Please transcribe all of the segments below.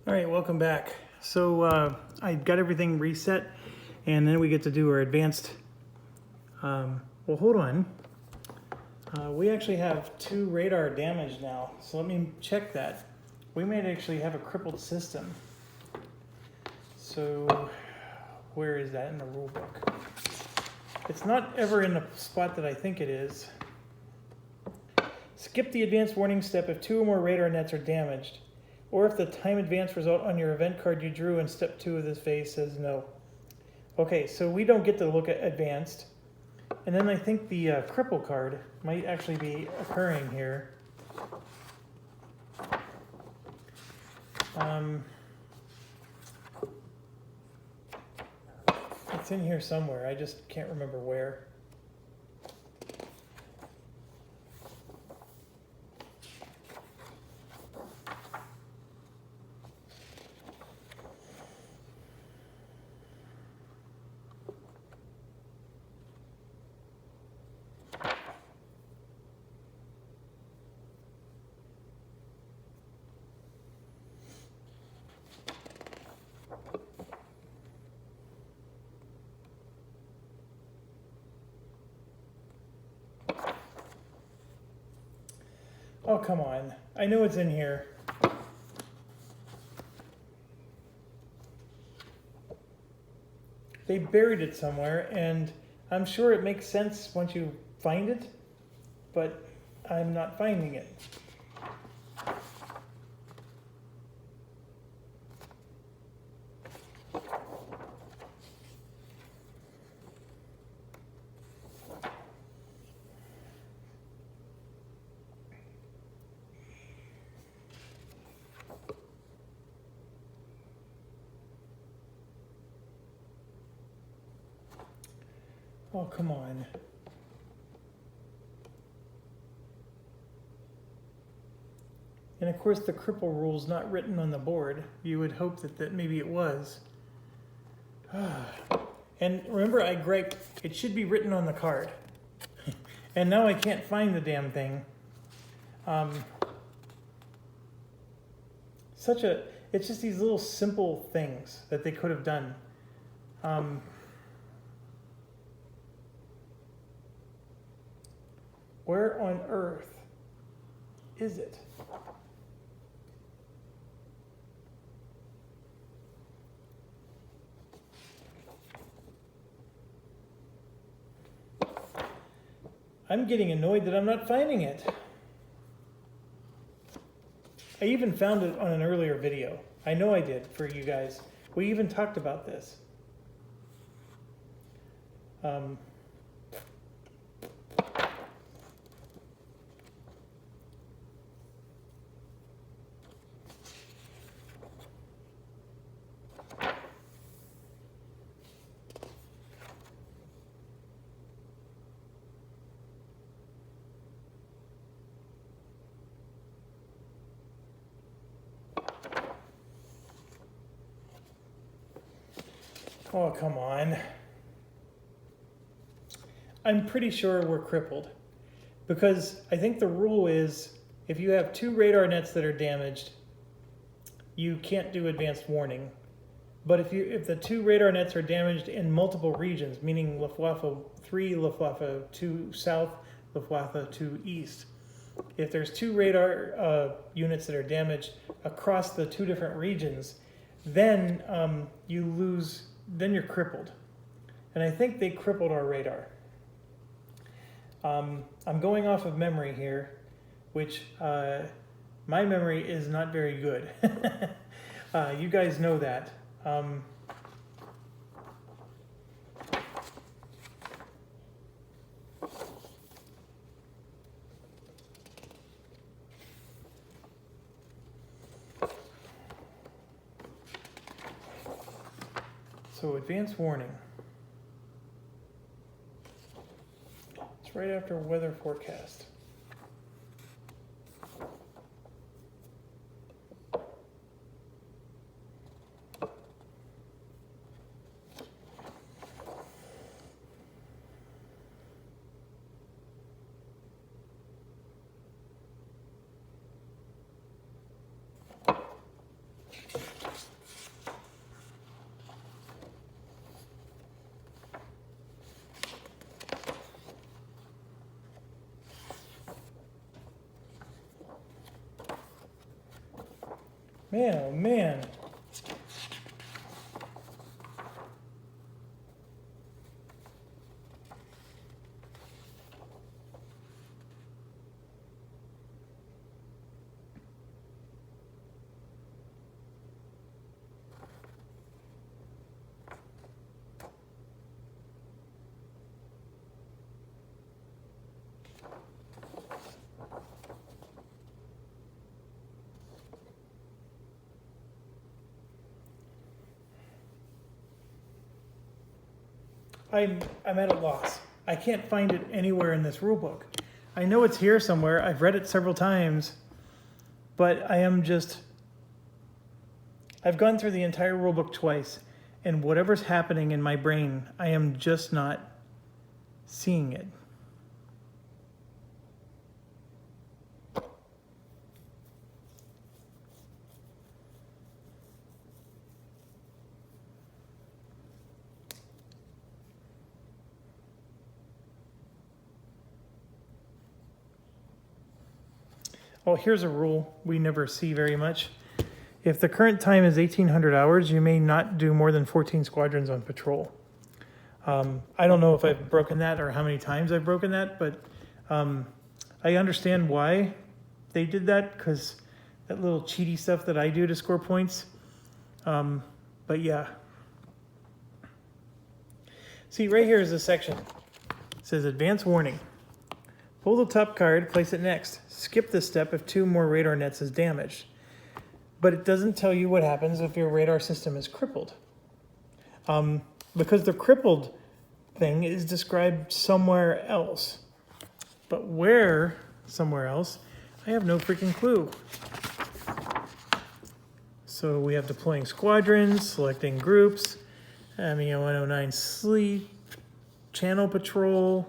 All right, welcome back. So I got everything reset, and then we get to do our advanced. Well, hold on. We actually have 2 radar damage now, so let me check that. We might actually have a crippled system. So where is that in the rule book? It's not ever in the spot that I think it is. Skip the advanced warning step if 2 or more radar nets are damaged, or if the time advance result on your event card you drew in step 2 of this phase says no. Okay, so we don't get to look at advanced. And then I think the cripple card might actually be occurring here. It's in here somewhere, I just can't remember where. Oh, come on. I know it's in here. They buried it somewhere, and I'm sure it makes sense once you find it, but I'm not finding it. Oh, come on. And of course the cripple rule's not written on the board. You would hope that maybe it was. And remember, I griped, it should be written on the card. And now I can't find the damn thing. It's just these little simple things that they could have done. Where on earth is it? I'm getting annoyed that I'm not finding it. I even found it on an earlier video. I know I did for you guys. We even talked about this. Oh, come on. I'm pretty sure we're crippled, because I think the rule is if you have 2 radar nets that are damaged, you can't do advanced warning. But if the 2 radar nets are damaged in multiple regions, meaning Luftwaffe 3, Luftwaffe 2 South, Luftwaffe 2 East, if there's 2 radar units that are damaged across the 2 different regions, then you lose. Then you're crippled. And I think they crippled our radar. I'm going off of memory here, which my memory is not very good. You guys know that. So advance warning. It's right after weather forecast. Man, oh man. I'm at a loss. I can't find it anywhere in this rule book. I know it's here somewhere. I've read it several times, but I've gone through the entire rule book twice, and whatever's happening in my brain, I am just not seeing it. Oh, here's a rule we never see very much. If the current time is 1,800 hours, you may not do more than 14 squadrons on patrol. I don't know if I've broken that or how many times I've broken that, but I understand why they did that, because that little cheaty stuff that I do to score points. But yeah. See, right here is a section. It says advance warning. Pull the top card, place it next. Skip this step if 2 more radar nets is damaged. But it doesn't tell you what happens if your radar system is crippled. Because the crippled thing is described somewhere else. But where somewhere else, I have no freaking clue. So we have deploying squadrons, selecting groups, MEO 109 sleep, channel patrol,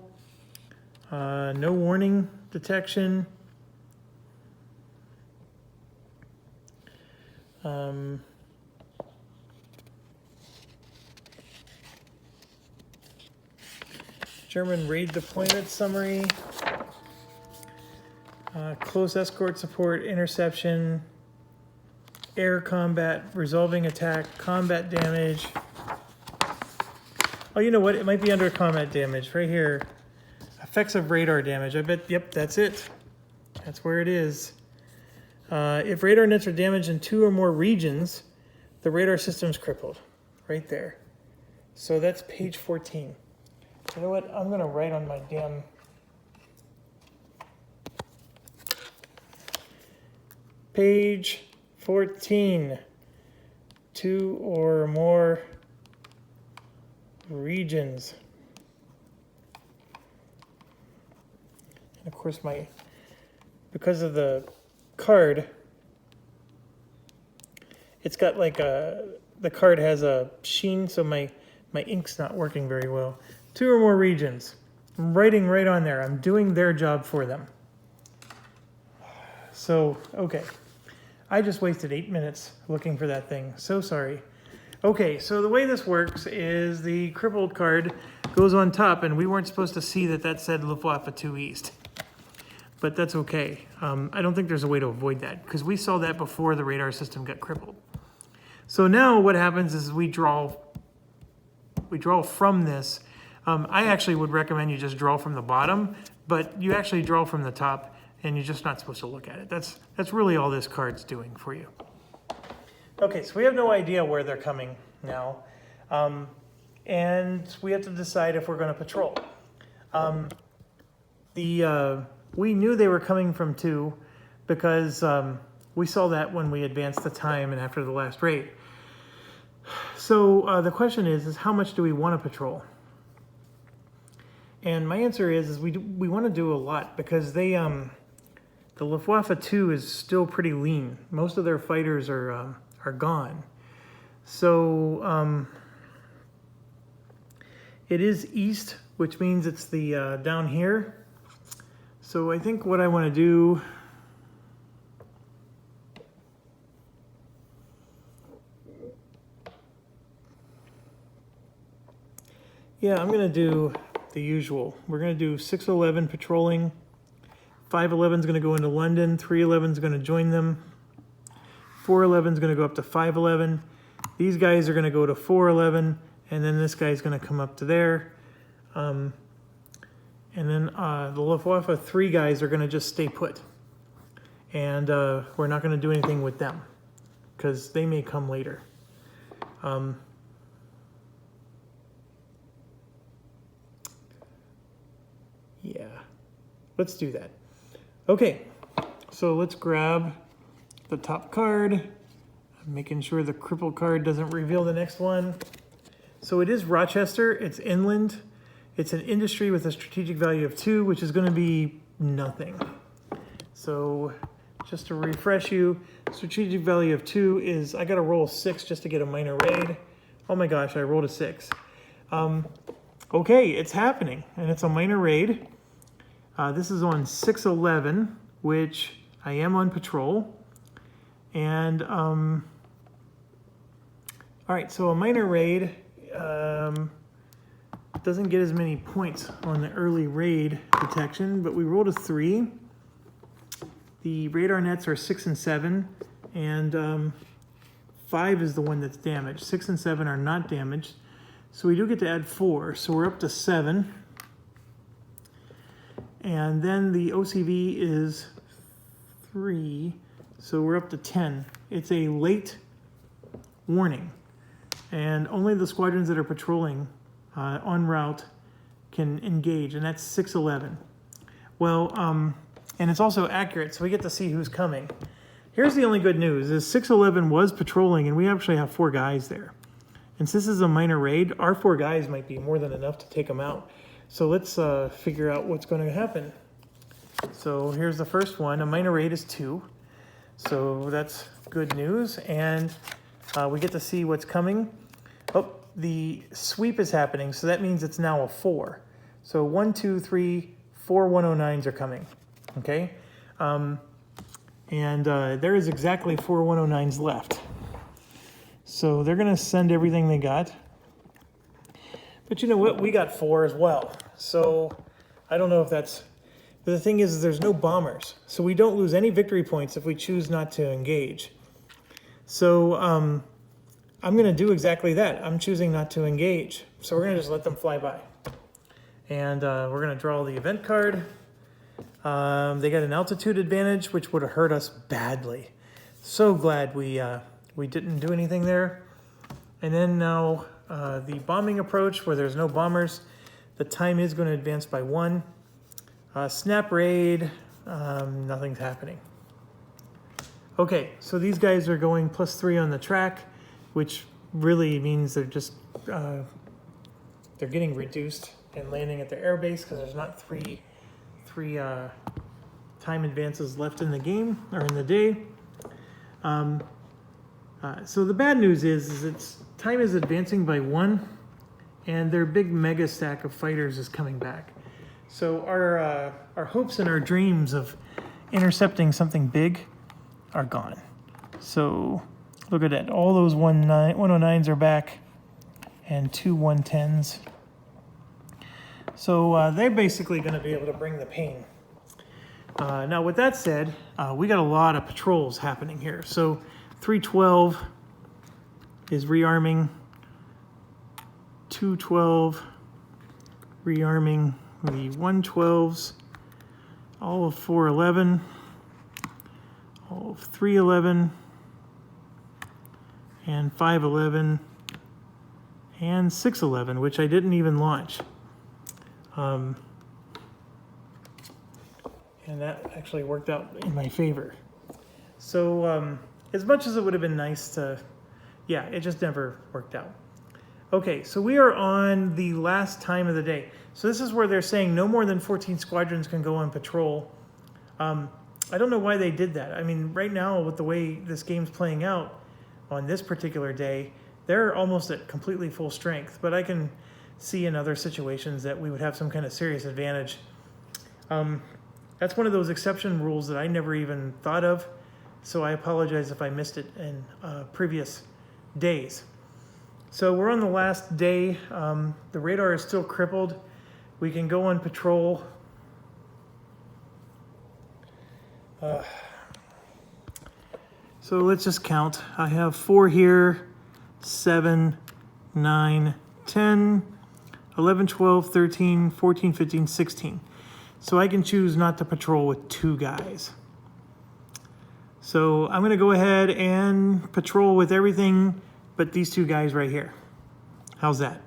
no warning detection. German raid deployment summary, close escort support, interception, air combat, resolving attack, combat damage. Oh, you know what? It might be under combat damage right here. Effects of radar damage. I bet, yep, that's it. That's where it is. If radar nets are damaged in 2 or more regions, the radar system's crippled. Right there. So that's page 14. You know what? I'm going to write on my damn... Page 14. 2 or more regions. And of course, because of the card, it's got like the card has a sheen, so my ink's not working very well. 2 or more regions. I'm writing right on there. I'm doing their job for them. So, okay. I just wasted 8 minutes looking for that thing. So sorry. Okay, so the way this works is the crippled card goes on top, and we weren't supposed to see that said Luftwaffe 2 East. But that's okay. I don't think there's a way to avoid that, because we saw that before the radar system got crippled. So now what happens is we draw from this. I actually would recommend you just draw from the bottom, but you actually draw from the top, and you're just not supposed to look at it. That's really all this card's doing for you. Okay, so we have no idea where they're coming now, and we have to decide if we're going to patrol. We knew they were coming from 2 because we saw that when we advanced the time and after the last raid. So the question is how much do we want to patrol? And my answer is we want to do a lot, because the Luftwaffe 2 is still pretty lean. Most of their fighters are gone. So it is east, which means it's the down here. So I think what I want to do, I'm going to do the usual. We're going to do 611 patrolling, 511 is going to go into London, 311 is going to join them, 411 is going to go up to 511. These guys are going to go to 411, and then this guy's going to come up to there. And then the Luftwaffe 3 guys are going to just stay put. And we're not going to do anything with them because they may come later. Yeah, let's do that. Okay, so let's grab the top card. I'm making sure the cripple card doesn't reveal the next one. So it is Rochester, it's inland. It's an industry with a strategic value of 2, which is going to be nothing. So just to refresh you, strategic value of 2 is, I got to roll a 6 just to get a minor raid. Oh my gosh, I rolled a 6. Okay, it's happening, and it's a minor raid. This is on 611, which I am on patrol. And, all right, so a minor raid doesn't get as many points on the early raid detection, but we rolled a 3. The radar nets are 6 and 7, and 5 is the one that's damaged. 6 and 7 are not damaged, so we do get to add 4, so we're up to 7. And then the OCV is 3, so we're up to 10. It's a late warning, and only the squadrons that are patrolling en route can engage, and that's 611. Well, and it's also accurate, so we get to see who's coming. Here's the only good news, is 611 was patrolling, and we actually have 4 guys there. And since this is a minor raid, our 4 guys might be more than enough to take them out. So let's figure out what's going to happen. So here's the first one. A minor raid is 2. So that's good news. And we get to see what's coming. Oh, the sweep is happening. So that means it's now a 4. So 1, 2, 3, 4 109s are coming. Okay. There is exactly 4 109s left. So they're going to send everything they got. But you know what? We got 4 as well. So I don't know if that's... But the thing is, there's no bombers. So we don't lose any victory points if we choose not to engage. So I'm going to do exactly that. I'm choosing not to engage. So we're going to just let them fly by. And we're going to draw the event card. They got an altitude advantage, which would have hurt us badly. So glad we didn't do anything there. And then now... the bombing approach, where there's no bombers, the time is going to advance by 1. Snap raid, nothing's happening. Okay, so these guys are going +3 on the track, which really means they're just they're getting reduced and landing at their airbase because there's not three time advances left in the game or in the day. So the bad news is it's time is advancing by 1, and their big mega stack of fighters is coming back. So our hopes and our dreams of intercepting something big are gone. So look at that. All those 109s are back, and 2 110s. So they're basically going to be able to bring the pain. Now, with that said, we got a lot of patrols happening here. So 312 is rearming, 212 rearming the 112s, all of 411, all of 311, and 511, and 611, which I didn't even launch. And that actually worked out in my favor. So as much as it would have been nice to, yeah, it just never worked out. Okay, so we are on the last time of the day. So this is where they're saying no more than 14 squadrons can go on patrol. I don't know why they did that. I mean, right now, with the way this game's playing out on this particular day, they're almost at completely full strength. But I can see in other situations that we would have some kind of serious advantage. That's one of those exception rules that I never even thought of. So I apologize if I missed it in previous days. So we're on the last day. The radar is still crippled. We can go on patrol. So So let's just count. I have 4 here, 7, 9, 10, 11, 12, 13, 14, 15, 16. So I can choose not to patrol with 2 guys. So I'm gonna go ahead and patrol with everything but these 2 guys right here. How's that?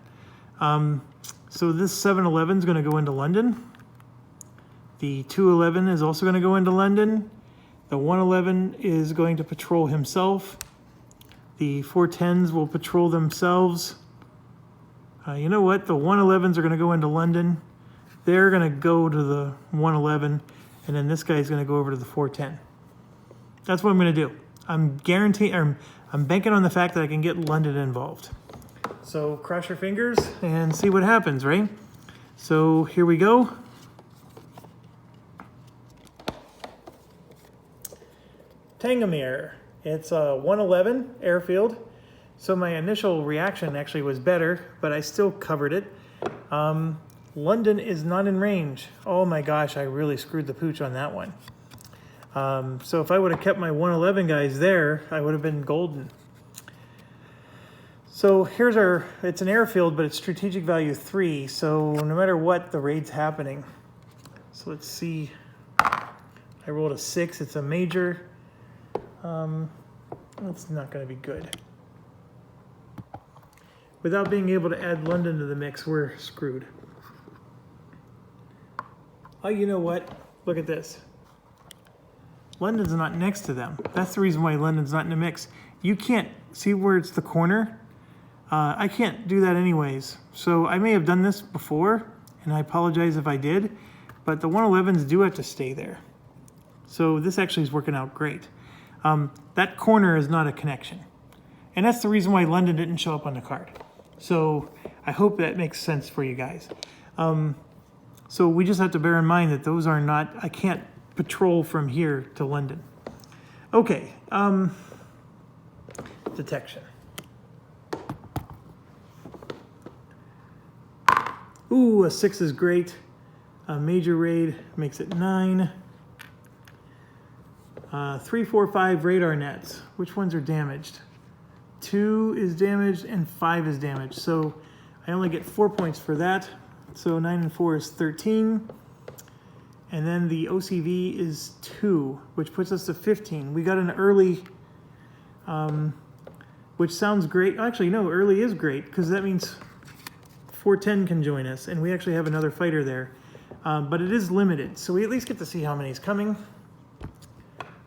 So this 711 is gonna go into London. The 211 is also gonna go into London. The 111 is going to patrol himself. The 410s will patrol themselves. You know what? The 111s are going to go into London. They're going to go to the 111, and then this guy's going to go over to the 410. That's what I'm going to do. I'm banking on the fact that I can get London involved. So cross your fingers and see what happens, right? So here we go. Tangomere. It's a 111 airfield. So my initial reaction actually was better, but I still covered it. London is not in range. Oh my gosh, I really screwed the pooch on that one. So if I would have kept my 111 guys there, I would have been golden. So here's it's an airfield, but it's strategic value 3. So no matter what, the raid's happening. So let's see. I rolled a 6, it's a major. That's not going to be good. Without being able to add London to the mix, we're screwed. Oh, you know what? Look at this. London's not next to them. That's the reason why London's not in the mix. You can't see where it's the corner. I can't do that anyways. So I may have done this before, and I apologize if I did, but the 111s do have to stay there. So this actually is working out great. That corner is not a connection. And that's the reason why London didn't show up on the card. So I hope that makes sense for you guys. So we just have to bear in mind that those are not, I can't patrol from here to London. Okay, detection. Ooh, a 6 is great. A major raid makes it 9. 3, 4, 5 radar nets. Which ones are damaged? 2 is damaged and 5 is damaged. So I only get 4 points for that. So 9 and 4 is 13. And then the OCV is 2, which puts us to 15. We got an early, which sounds great. Actually, no, early is great because that means 410 can join us. And we actually have another fighter there. But it is limited. So we at least get to see how many is coming.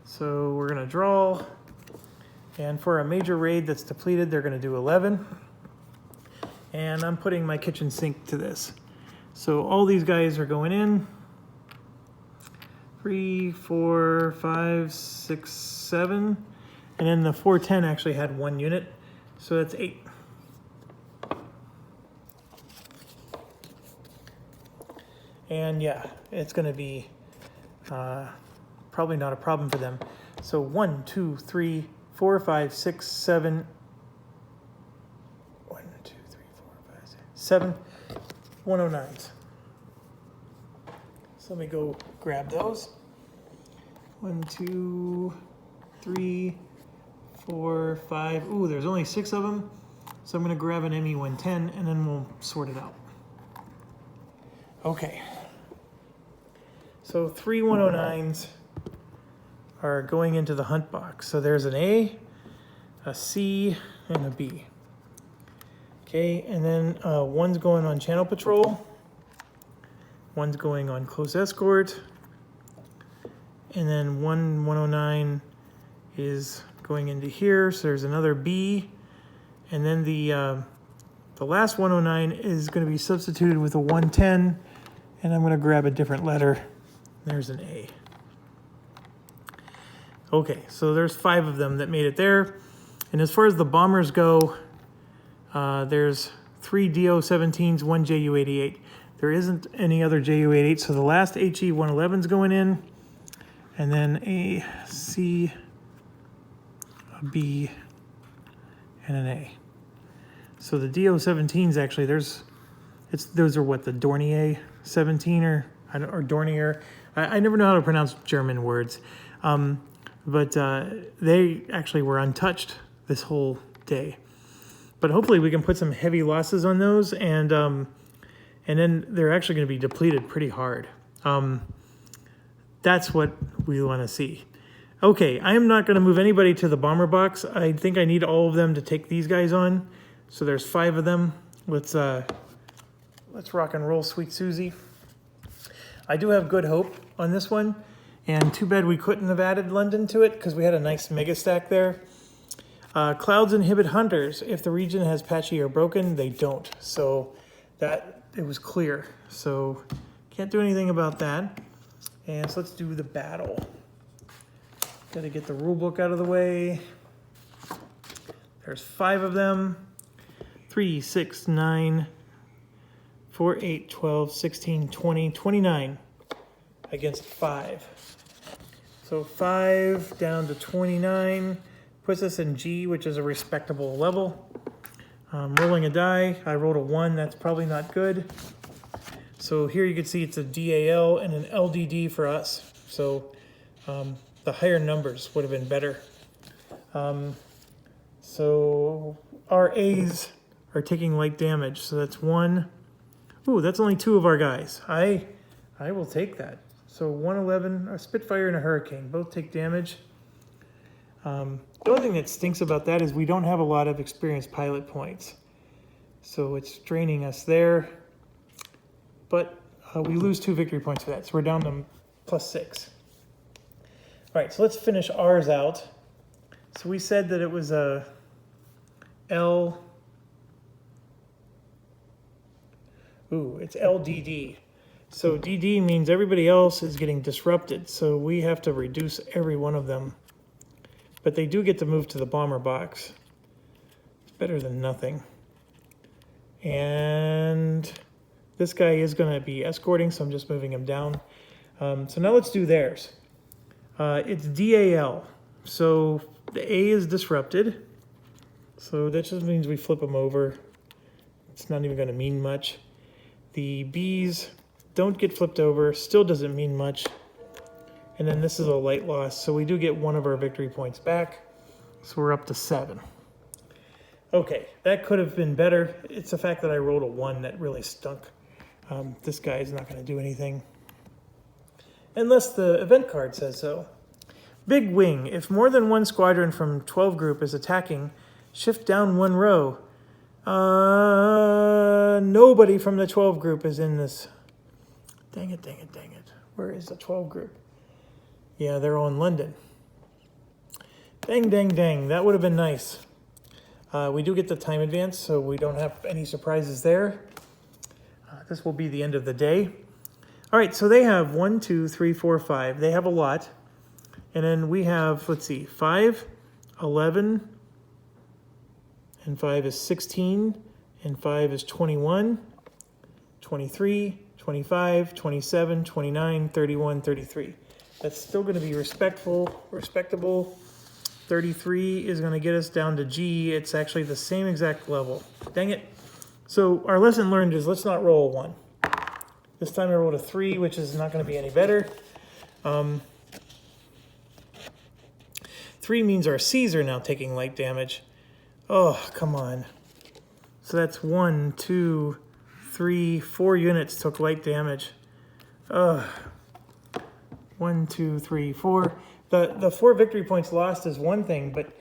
So we're going to draw. And for a major raid that's depleted, they're going to do 11. And I'm putting my kitchen sink to this. So all these guys are going in. 3, 4, 5, 6, 7. And then the 410 actually had 1 unit. So that's 8. And yeah, it's going to be probably not a problem for them. So 1, 2, 3, 4, 5, 6, 7. 1, 2, 3, 4, 5, 6, 7 109s. So let me go grab those. 1, 2, 3, 4, 5. Ooh, there's only 6 of them. So I'm going to grab an ME-110 and then we'll sort it out. Okay. So 3 109s are going into the hunt box. So there's an A, a C, and a B. Okay, and then one's going on channel patrol. One's going on close escort. And then 109 is going into here. So there's another B. And then the last 109 is going to be substituted with a 110. And I'm going to grab a different letter. There's an A. Okay, so there's 5 of them that made it there. And as far as the bombers go, there's 3 DO-17s, 1 JU-88. There isn't any other JU-88, so the last HE-111's going in. And then a C, a B, and an A. So the DO-17s actually, those are what, the Dornier 17 or Dornier. I never know how to pronounce German words. but they actually were untouched this whole day. But hopefully we can put some heavy losses on those, and then they're actually going to be depleted pretty hard. That's what we want to see. Okay, I am not going to move anybody to the bomber box. I think I need all of them to take these guys on. So there's 5 of them. Let's rock and roll, Sweet Susie. I do have good hope on this one, and too bad we couldn't have added London to it because we had a nice mega stack there. Clouds inhibit hunters. If the region has patchy or broken, they don't. So that it was clear. So can't do anything about that. And so let's do the battle. Got to get the rule book out of the way. There's 5 of them. 3, 6, 9, 4, 8, 12, 16, 20, 29 against 5. So 5 down to 29 puts us in G, which is a respectable level. Rolling a die, I rolled a 1. That's probably not good. So here you can see it's a DAL and an LDD for us. So the higher numbers would have been better. So our A's are taking light damage. So that's 1. Ooh, that's only 2 of our guys. I will take that. So 111, a Spitfire and a Hurricane, both take damage. The only thing that stinks about that is we don't have a lot of experienced pilot points. So it's draining us there. But we lose 2 victory points for that. So we're down to +6. All right, so let's finish ours out. So we said that it was a L. Ooh, it's LDD. So DD means everybody else is getting disrupted. So we have to reduce every one of them. But they do get to move to the bomber box. It's better than nothing. And this guy is going to be escorting, so I'm just moving him down. So now let's do theirs. It's DAL. So the A is disrupted. So that just means we flip them over. It's not even going to mean much. The B's don't get flipped over. Still doesn't mean much. And then this is a light loss, so we do get 1 of our victory points back. So we're up to 7. Okay, that could have been better. It's the fact that I rolled a 1 that really stunk. This guy is not going to do anything. Unless the event card says so. Big Wing. If more than 1 squadron from 12 group is attacking, shift down 1 row. Nobody from the 12 group is in this. Dang it, dang it, dang it. Where is the 12 group? Yeah, they're on London. Dang, dang, dang. That would have been nice. We do get the time advance, so we don't have any surprises there. This will be the end of the day. All right, so they have 1, 2, 3, 4, 5. They have a lot. And then we have, let's see, 5, 11, and 5 is 16, and 5 is 21, 23, 25, 27, 29, 31, 33. That's still going to be respectable. 33 is going to get us down to G. It's actually the same exact level. Dang it. So our lesson learned is let's not roll a 1. This time I rolled a 3, which is not going to be any better. 3 means our C's are now taking light damage. Oh, come on. So that's 1, 2, 3, 4 units took light damage. 1, 2, 3, 4. The 4 victory points lost is one thing, but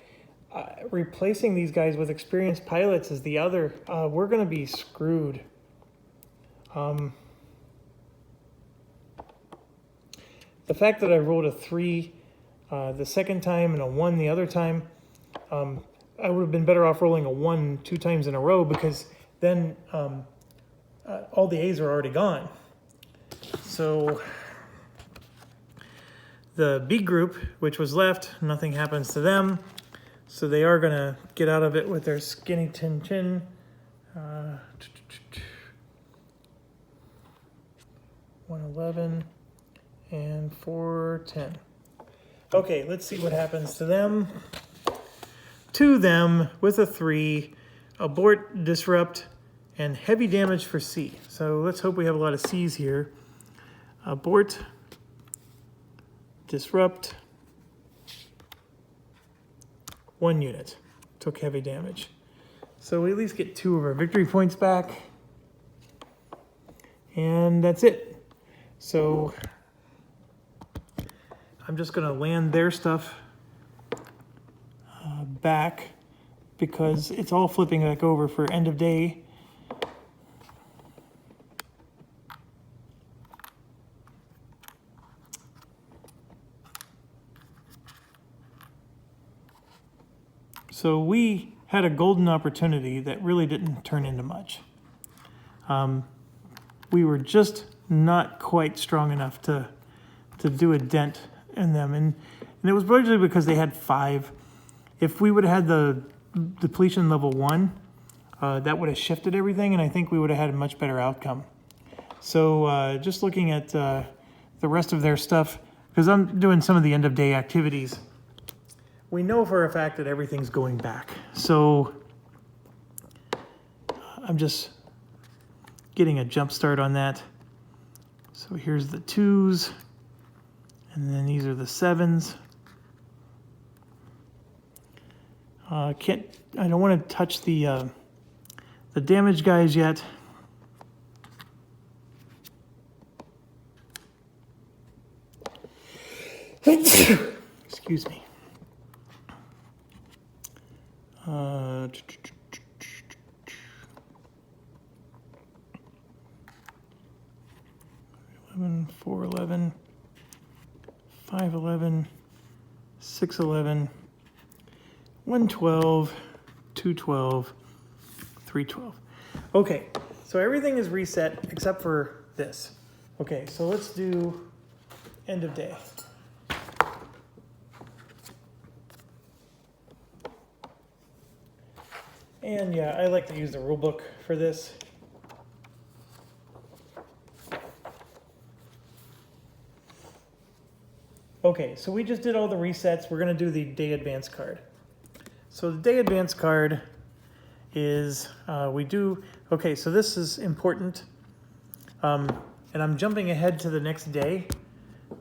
replacing these guys with experienced pilots is the other. We're going to be screwed. The fact that I rolled a 3 the second time and a 1 the other time, I would have been better off rolling a 1 2 times in a row because then all the A's are already gone. So the B group, which was left, nothing happens to them. So they are going to get out of it with their skinny tin chin. 111 and 410. Okay, let's see what happens to them. To them with a 3, abort, disrupt, and heavy damage for C. So let's hope we have a lot of C's here. Abort, disrupt, 1 unit took heavy damage. So we at least get 2 of our victory points back. And that's it. So I'm just going to land their stuff back because it's all flipping back over for end of day. So we had a golden opportunity that really didn't turn into much. We were just not quite strong enough to do a dent in them. And it was largely because they had 5. If we would have had the depletion level 1, that would have shifted everything, and I think we would have had a much better outcome. So just looking at the rest of their stuff, because I'm doing some of the end of day activities, we know for a fact that everything's going back. So I'm just getting a jump start on that. So here's the 2s, and then these are the 7s. I don't want to touch the damage guys yet. Excuse me. 11, 411, 511, 611, 112, 212, 312. Okay, so everything is reset except for this. Okay, so let's do end of day. And yeah, I like to use the rule book for this. Okay, so we just did all the resets. We're going to do the day advance card. So the day advance card is, okay, so this is important. And I'm jumping ahead to the next day.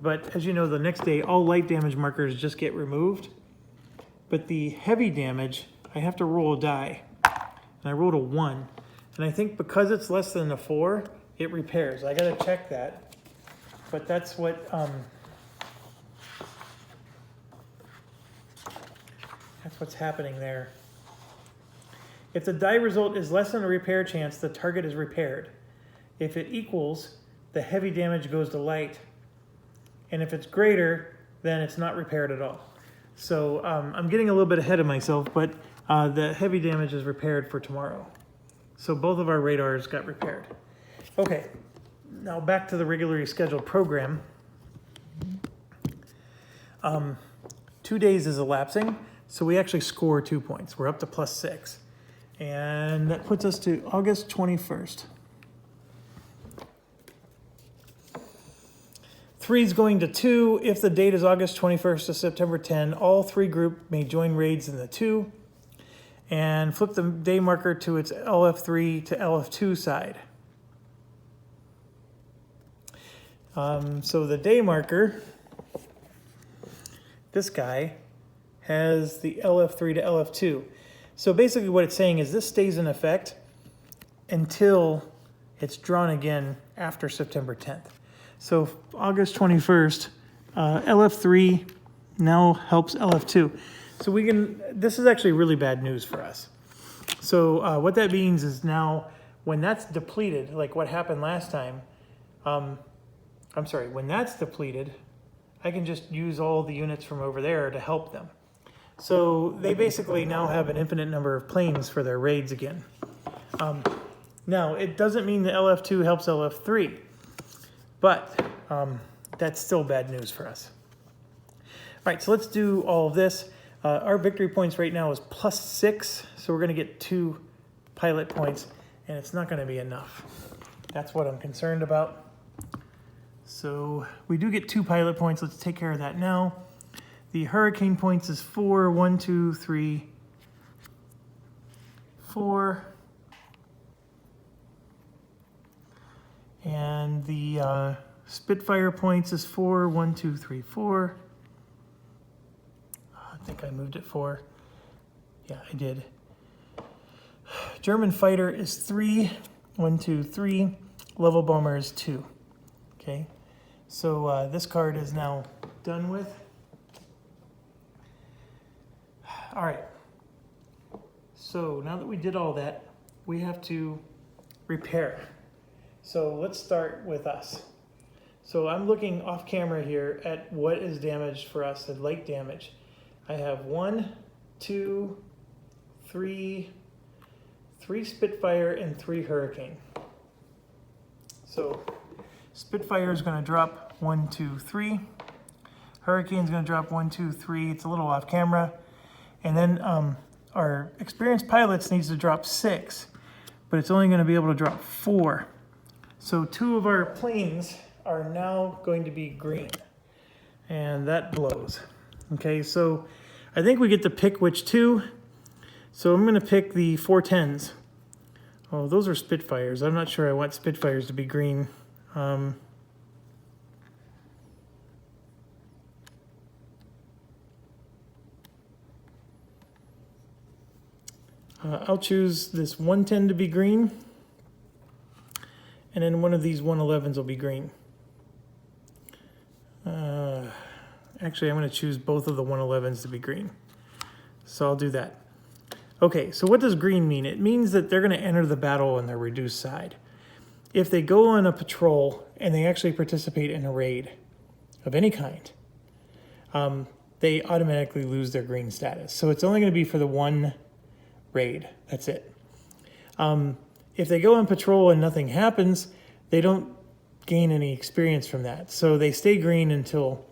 But as you know, the next day, all light damage markers just get removed. But the heavy damage, I have to roll a die. And I rolled a 1. And I think because it's less than a 4, it repairs. I got to check that. But that's what... that's what's happening there. If the die result is less than a repair chance, the target is repaired. If it equals, the heavy damage goes to light. And if it's greater, then it's not repaired at all. So I'm getting a little bit ahead of myself, but the heavy damage is repaired for tomorrow. So both of our radars got repaired. Okay, now back to the regularly scheduled program. 2 days is elapsing. So we actually score 2 points. We're up to +6. And that puts us to August 21st. 3 is going to 2. If the date is August 21st to September 10, all 3 group may join raids in the 2 and flip the day marker to its LF3 to LF2 side. So the day marker, this guy, has the LF3 to LF2. So basically what it's saying is this stays in effect until it's drawn again after September 10th. So August 21st, LF3 now helps LF2. So this is actually really bad news for us. So what that means is now when that's depleted, like what happened last time, when that's depleted, I can just use all the units from over there to help them. So they basically now have an infinite number of planes for their raids again. Now, it doesn't mean the LF2 helps LF3, but that's still bad news for us. All right, so let's do all of this. Our victory points right now is +6, so we're going to get 2 pilot points, and it's not going to be enough. That's what I'm concerned about. So we do get 2 pilot points. Let's take care of that now. The hurricane points is 4, 1, 2, 3, 4. And the Spitfire points is 4, 1, 2, 3, 4. I think I moved it 4. Yeah, I did. German fighter is 3. 1, 2, 3. Level bomber is 2. Okay, so this card is now done with. All right. So now that we did all that, we have to repair. So let's start with us. So I'm looking off camera here at what is damaged for us, the light damage. I have 1, 2, 3 Spitfire and 3 Hurricane. So Spitfire is going to drop 1, 2, 3. Hurricane is going to drop 1, 2, 3. It's a little off camera. And then our experienced pilots needs to drop 6, but it's only going to be able to drop 4. So 2 of our planes are now going to be green, and that blows. Okay, so I think we get to pick which 2. So I'm going to pick the 410s. Oh, those are Spitfires. I'm not sure I want Spitfires to be green. I'll choose this 110 to be green, and then one of these 111s will be green. Actually, I'm going to choose both of the 111s to be green. So I'll do that. Okay, so what does green mean? It means that they're going to enter the battle on their reduced side. If they go on a patrol and they actually participate in a raid of any kind, they automatically lose their green status. So it's only going to be for the one raid. That's it. If they go on patrol and nothing happens, they don't gain any experience from that. So they stay green until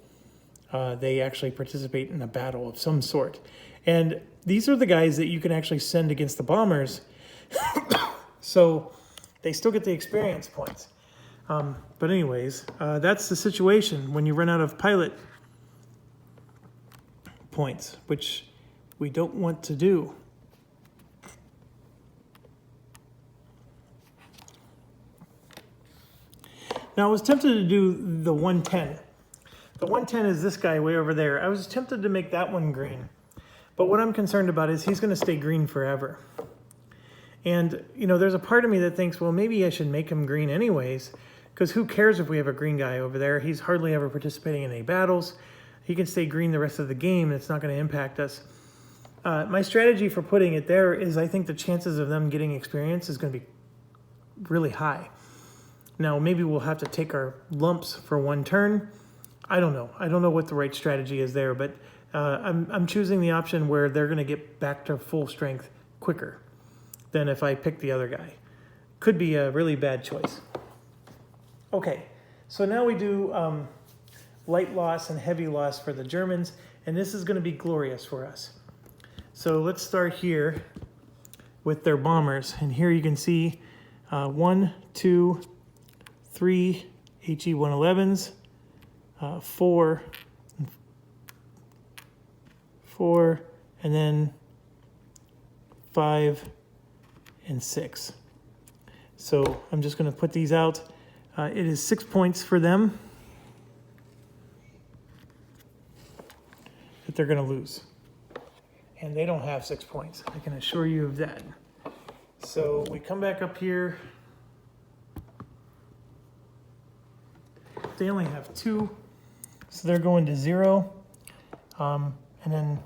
they actually participate in a battle of some sort. And these are the guys that you can actually send against the bombers. So they still get the experience points. But anyways, that's the situation when you run out of pilot points, which we don't want to do. Now I was tempted to do the 110. The 110 is this guy way over there. I was tempted to make that one green. But what I'm concerned about is he's going to stay green forever. And, you know, there's a part of me that thinks, well, maybe I should make him green anyways, because who cares if we have a green guy over there? He's hardly ever participating in any battles. He can stay green the rest of the game, and it's not going to impact us. My strategy for putting it there is I think the chances of them getting experience is going to be really high. Now, maybe we'll have to take our lumps for one turn. I don't know. I don't know what the right strategy is there, but I'm choosing the option where they're going to get back to full strength quicker than if I pick the other guy. Could be a really bad choice. Okay, so now we do light loss and heavy loss for the Germans, and this is going to be glorious for us. So let's start here with their bombers, and here you can see 1, 2, 3 HE-111s, 4, and then 5 and 6. So I'm just going to put these out. It is 6 points for them that they're going to lose. And they don't have 6 points. I can assure you of that. So we come back up here. They only have 2, so they're going to 0. And then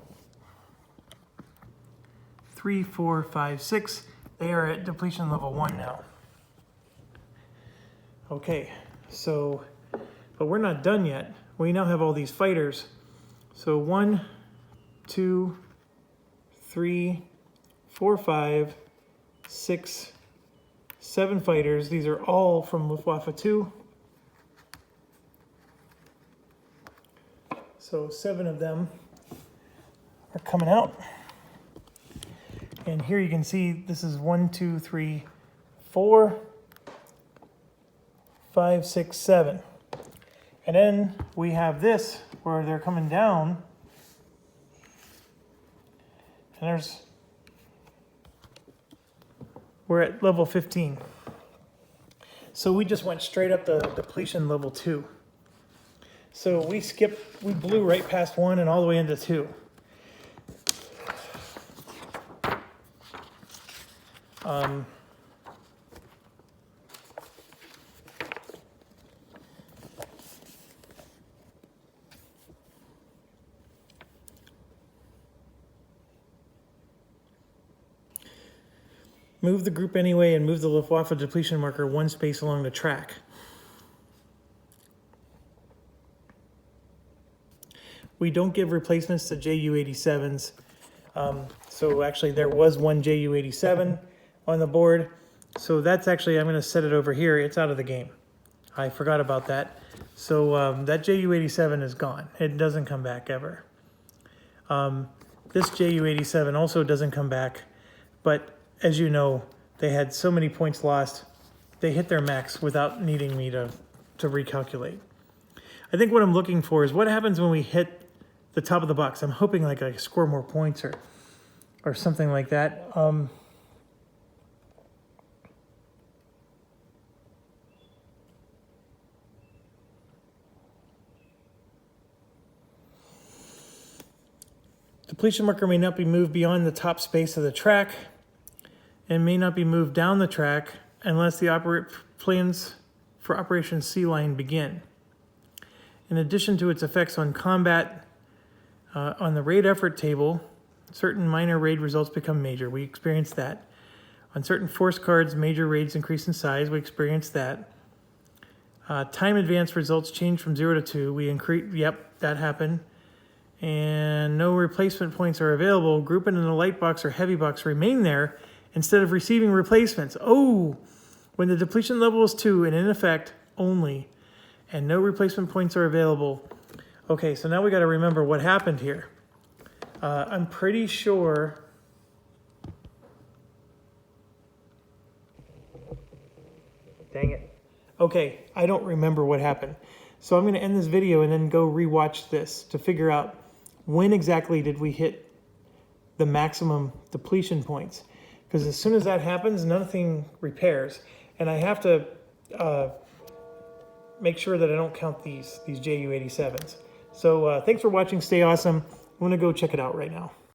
3, 4, 5, 6, they are at depletion level 1 now. Okay, so, but we're not done yet. We now have all these fighters. So 1, 2, 3, 4, 5, 6, 7 fighters. These are all from Luftwaffe 2. So 7 of them are coming out. And here you can see this is 1, 2, 3, 4, 5, 6, 7. And then we have this where they're coming down. And we're at level 15. So we just went straight up to depletion level 2. So we blew right past 1 and all the way into 2. Move the group anyway and move the Luftwaffe depletion marker one space along the track. We don't give replacements to JU-87s. So actually there was one JU-87 on the board. So that's actually, I'm gonna set it over here. It's out of the game. I forgot about that. So that JU-87 is gone. It doesn't come back ever. This JU-87 also doesn't come back, but as you know, they had so many points lost, they hit their max without needing me to recalculate. I think what I'm looking for is what happens when we hit the top of the box. I'm hoping like I score more points or something like that. Depletion marker may not be moved beyond the top space of the track and may not be moved down the track unless the plans for Operation Sea Lion begin. In addition to its effects on combat, on the raid effort table, certain minor raid results become major. We experienced that. On certain force cards, major raids increase in size. We experienced that. Time advance results change from 0 to 2. We increase, yep, that happened. And no replacement points are available. Grouping in the light box or heavy box remain there instead of receiving replacements. Oh, when the depletion level is 2 and in effect only, and no replacement points are available. Okay, so now we got to remember what happened here. I'm pretty sure. Dang it. Okay, I don't remember what happened. So I'm going to end this video and then go rewatch this to figure out when exactly did we hit the maximum depletion points. Because as soon as that happens, nothing repairs. And I have to make sure that I don't count these JU-87s. So thanks for watching. Stay awesome. I'm going to go check it out right now.